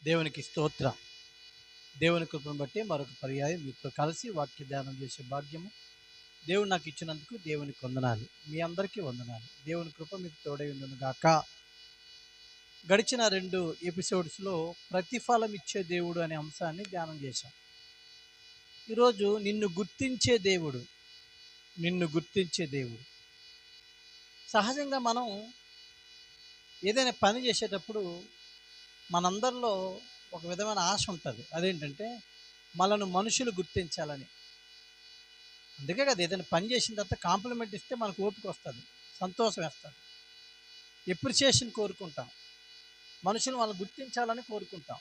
దేవునికి స్తోత్రం. దేవుని కృపను బట్టి మరొక పర్యాయం మీతో కలిసి వాక్య ధ్యానం చేసే భాగ్యము దేవుడు నాకు ఇచ్చినందుకు దేవునికి వందనాలు. మీ అందరికీ వందనాలు. దేవుని కృప మీకు తోడై ఉండును గాక. గడిచిన 2 ఎపిసోడ్స్లో ప్రతిఫలం ఇచ్చే దేవుడు అనే అంశాన్ని ధ్యానం చేశాం. ఈరోజు నిన్ను గుర్తించే దేవుడు, నిన్ను గుర్తించే దేవుడు. సహజంగా మనం ఏదైనా పని చేసేటప్పుడు మనందరిలో ఒక విధమైన ఆశ ఉంటుంది. అదేంటంటే మనను మనుషులు గుర్తించాలని. అందుకే కదా ఏదైనా పని చేసిన తర్వాత కాంప్లిమెంట్ ఇస్తే మనకు ఓపిక వస్తుంది, సంతోషం వేస్తుంది, ఎప్రిసియేషన్ కోరుకుంటాం, మనుషులు మనం గుర్తించాలని కోరుకుంటాం.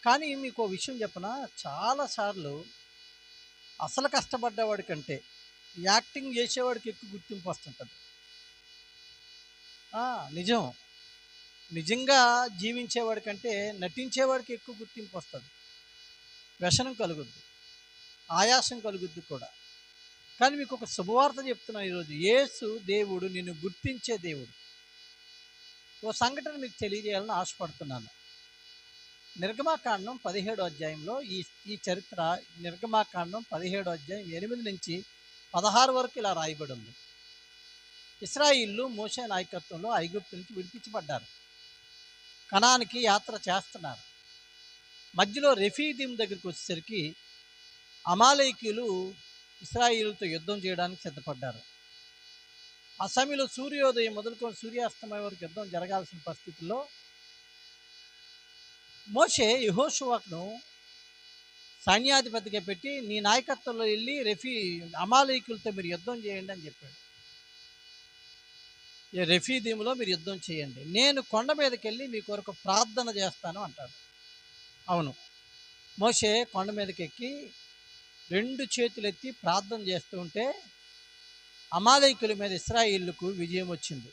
కానీ మీకు ఓ విషయం చెప్పనా, చాలాసార్లు అసలు కష్టపడ్డవాడి కంటే యాక్టింగ్ చేసేవాడికి ఎక్కువ గుర్తింపు వస్తుంటుంది. నిజం. నిజంగా జీవించేవాడి కంటే నటించేవాడికి ఎక్కువ గుర్తింపు వస్తుంది. వ్యసనం కలుగుద్ది, ఆయాసం కలుగుద్ది కూడా. కానీ మీకు ఒక శుభవార్త చెప్తున్నాను ఈరోజు. యేసు దేవుడు నిన్ను గుర్తించే దేవుడు. ఓ సంఘటన మీకు తెలియజేయాలని ఆశపడుతున్నాను. నిర్గమాకాండం 17వ అధ్యాయంలో ఈ చరిత్ర నిర్గమాకాండం 17వ అధ్యాయం 8 నుంచి 16 వరకు ఇలా రాయబడి ఉంది. ఇశ్రాయేలు మోషే నాయకత్వంలో ఐగుప్తు నుంచి విడిపించబడ్డారు. కనానికి యాత్ర చేస్తున్నారు. మధ్యలో రెఫీదీం దగ్గరికి వచ్చేసరికి అమాలేకీయులు ఇశ్రాయేలుతో యుద్ధం చేయడానికి సిద్ధపడ్డారు. ఆ సమయంలో సూర్యోదయం మొదలుకొని సూర్యాస్తమయం వరకు యుద్ధం జరగాల్సిన పరిస్థితుల్లో మోషే యెహోషువను సైన్యాధిపతిగా పెట్టి, నీ నాయకత్వంలో వెళ్ళి అమాలేకీయులతో మీరు యుద్ధం చేయండి అని చెప్పాడు. రెఫీదీములో మీరు యుద్ధం చేయండి, నేను కొండ మీదకి వెళ్ళి మీ కొరకు ప్రార్థన చేస్తాను అంటాడు. అవును, మోషే కొండ మీదకి ఎక్కి 2 చేతులు ఎత్తి ప్రార్థన చేస్తూ ఉంటే అమాలేకీయుల మీద ఇశ్రాయేలుకు విజయం వచ్చింది.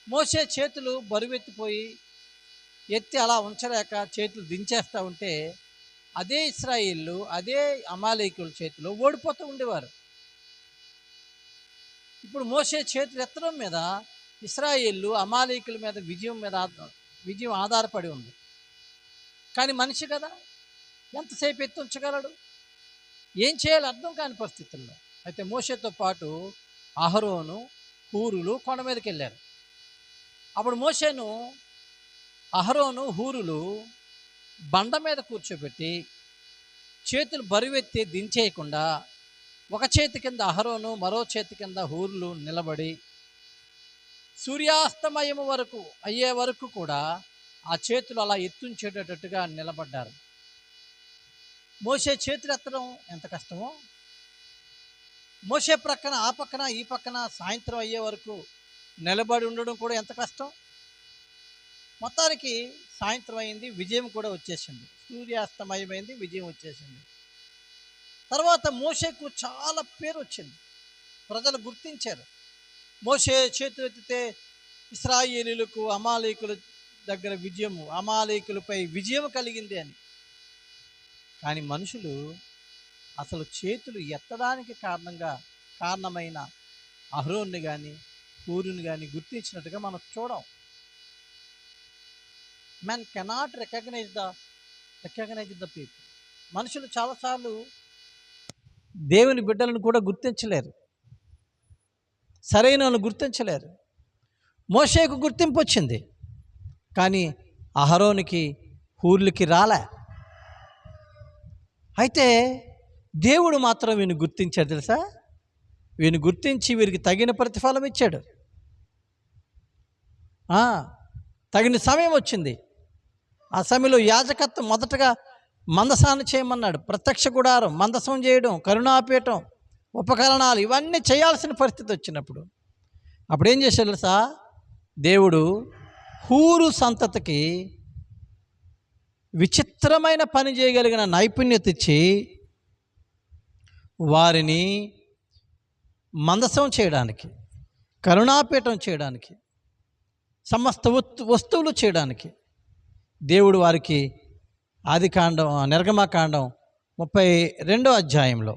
మోషే చేతులు బరువెత్తిపోయి ఎత్తి అలా ఉంచలేక చేతులు దించేస్తూ ఉంటే అదే ఇశ్రాయేలు అదే అమాలేకీయుల చేతిలో ఓడిపోతూ ఉండేవారు. ఇప్పుడు మోషే చేతులు ఎత్తడం మీద ఇశ్రాయేలు అమాలేకీయుల మీద విజయం ఆధారపడి ఉంది. కానీ మనిషి కదా, ఎంతసేపు ఎత్తి ఉంచగలడు? ఏం చేయాలో అర్థం కాని పరిస్థితుల్లో అయితే మోషేతో పాటు అహరోను, హూరులు కొండ మీదకి వెళ్ళారు. అప్పుడు మోషేను, అహరోను, హూరులు బండ మీద కూర్చోబెట్టి చేతులు బరువెత్తి దించేయకుండా ఒక చేతి కింద అహరోను, మరో చేతి కింద హూరులు నిలబడి సూర్యాస్తమయం వరకు అయ్యే వరకు కూడా ఆ చేతులు అలా ఎత్తుంచేటట్టుగా నిలబడ్డారు. మోషే చేతులు ఎత్తడం ఎంత కష్టమో, మోషే ప్రక్కన ఆ పక్కన ఈ పక్కన సాయంత్రం అయ్యే వరకు నిలబడి ఉండడం కూడా ఎంత కష్టం. మొత్తానికి సాయంత్రం అయింది, విజయం కూడా వచ్చేసింది. సూర్యాస్తమయమైంది, విజయం వచ్చేసింది. తర్వాత మోషేకు చాలా పేరు వచ్చింది, ప్రజలు గుర్తించారు. మోషే చేతులు ఎత్తితే ఇశ్రాయేలీయులకు అమాలేకుల దగ్గర విజయము, అమాలేకులపై విజయం కలిగింది అని. కానీ మనుషులు అసలు చేతులు ఎత్తడానికి కారణమైన అహరోన్ని కానీ హూరుని కానీ గుర్తించినట్టుగా మనం చూడం. Men cannot recognize the people. మనుషులు చాలాసార్లు దేవుని బిడ్డలను కూడా గుర్తించలేరు, సరైన వాళ్ళని గుర్తించలేరు. మోషేకు గుర్తింపు వచ్చింది, కానీ అహరోనికి హూర్లకి రాలే. అయితే దేవుడు మాత్రం వీని గుర్తించాడు తెలుసా. వీని గుర్తించి వీరికి తగిన ప్రతిఫలం ఇచ్చాడు. తగిన సమయం వచ్చింది. ఆ సమయంలో యాజకత్వం మొదటగా మందసాన్ని చేయమన్నాడు. ప్రత్యక్ష గుడారం, మందసం చేయడం, కరుణాపీఠం, ఉపకరణాలు ఇవన్నీ చేయాల్సిన పరిస్థితి వచ్చినప్పుడు అప్పుడు ఏం చేశాడు తెలుసా, దేవుడు హూరు సంతతికి విచిత్రమైన పని చేయగలిగిన నైపుణ్యత ఇచ్చి వారిని మందసం చేయడానికి, కరుణాపీఠం చేయడానికి, సమస్త వస్తువులు చేయడానికి దేవుడు వారికి నిర్గమకాండం 32వ అధ్యాయంలో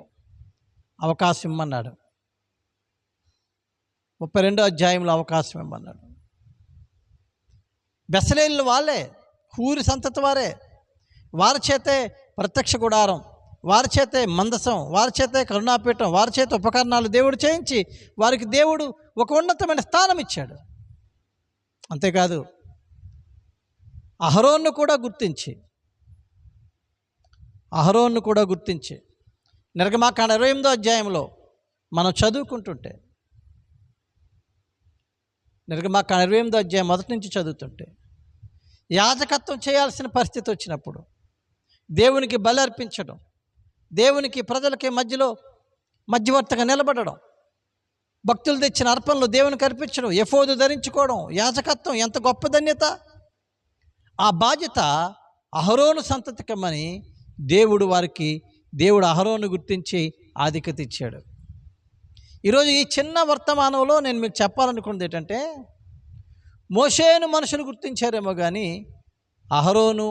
అవకాశం ఇమ్మన్నాడు. 32వ అధ్యాయంలో అవకాశం ఇమ్మన్నాడు. బెసలేలు వాళ్ళే, హూరి సంతతి వారే. వారి చేతే ప్రత్యక్ష గుడారం, వారి చేతే మందసం, వారి చేతే కరుణాపీఠం, వారి చేత ఉపకరణాలు దేవుడు చేయించి వారికి దేవుడు ఒక ఉన్నతమైన స్థానం ఇచ్చాడు. అంతేకాదు అహరోన్ను కూడా గుర్తించి నిర్గమాకాండ 28వ అధ్యాయంలో మనం చదువుకుంటుంటే, నిర్గమాకాండ 28వ అధ్యాయం మొదటి నుంచి చదువుతుంటే, యాజకత్వం చేయాల్సిన పరిస్థితి వచ్చినప్పుడు దేవునికి బలి అర్పించడం, దేవునికి ప్రజలకి మధ్యలో మధ్యవర్తిగా నిలబడడం, భక్తులు తెచ్చిన అర్పణలు దేవునికి అర్పించడం, ఎఫోదు ధరించుకోవడం, యాజకత్వం ఎంత గొప్ప ధన్యత. ఆ బాధ్యత అహరోను సంతతికమని దేవుడు అహరోను గుర్తించి ఆధిక్యత ఇచ్చాడు. ఈరోజు ఈ చిన్న వర్తమానంలో నేను మీకు చెప్పాలనుకున్నది ఏంటంటే, మోషేను మనుషులు గుర్తించారేమో కానీ అహరోను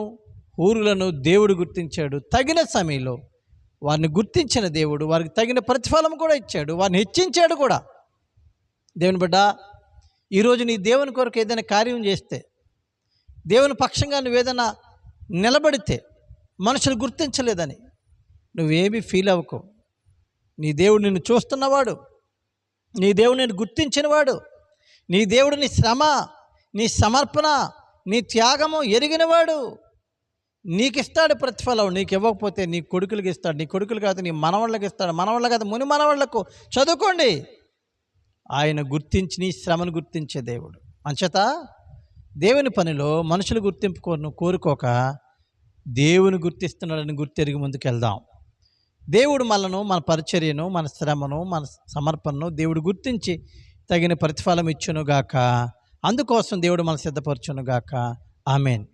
హూరులను దేవుడు గుర్తించాడు. తగిన సమయంలో వారిని గుర్తించిన దేవుడు వారికి తగిన ప్రతిఫలం కూడా ఇచ్చాడు, వారిని హెచ్చించాడు కూడా. దేవుని బిడ్డ, ఈరోజు నీ దేవుని కొరకు ఏదైనా కార్యం చేస్తే, దేవుని పక్షంగా నువ్వేదైనా నిలబడితే మనుషులు గుర్తించలేదని నువ్వేమీ ఫీల్ అవ్వకు. నీ దేవుడు నిన్ను చూస్తున్నవాడు, నీ దేవుడు నిన్ను గుర్తించినవాడు, నీ దేవుడు నీ శ్రమ, నీ సమర్పణ, నీ త్యాగము ఎరిగినవాడు. నీకు ఇస్తాడు ప్రతిఫలం. నీకు ఇవ్వకపోతే నీ కొడుకులకి ఇస్తాడు, నీ కొడుకులు కాదు నీ మనవాళ్ళకి ఇస్తాడు, మనవాళ్ళ కాదు ముని మనవాళ్లకు. చదువుకోండి. ఆయన గుర్తించి నీ శ్రమను గుర్తించే దేవుడు. అంచేత దేవుని పనిలో మనుషులు గుర్తింపు కోరుకోక దేవుని గుర్తిస్తున్నాడని గుర్తెరిగి ముందుకెళ్దాం. దేవుడు మనను, మన పరిచర్యను, మన శ్రమను, మన సమర్పణను దేవుడు గుర్తించి తగిన ప్రతిఫలం ఇచ్చునుగాక. అందుకోసం దేవుడు మన సిద్ధపరచునుగాక. ఆమేన్.